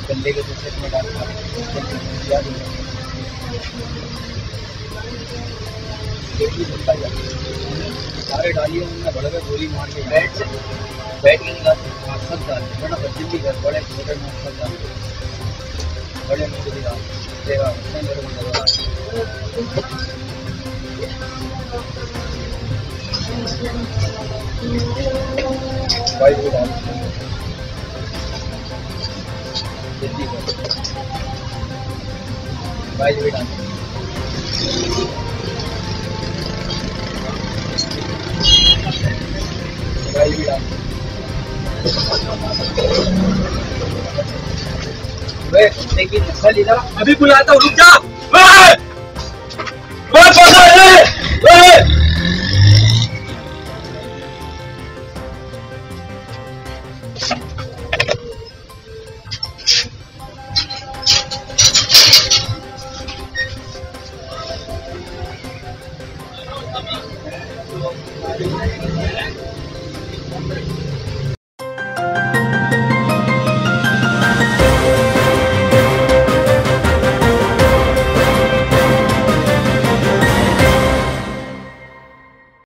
गले के दूसरे में डालना सारे डालिए उनने बड़े में गोली मार के बैठ के निकाल सब डाल बड़ा बच्चे भी घर बड़े छोटे में सब डाल बड़े में भी डाल देगा उसने मेरे को लगा भाई भी डाल जल्दी कर भाई भी डाल भाई भी डाल वे कुत्ते की नस्ल इधर अभी बुलाता हूँ, रुक जा।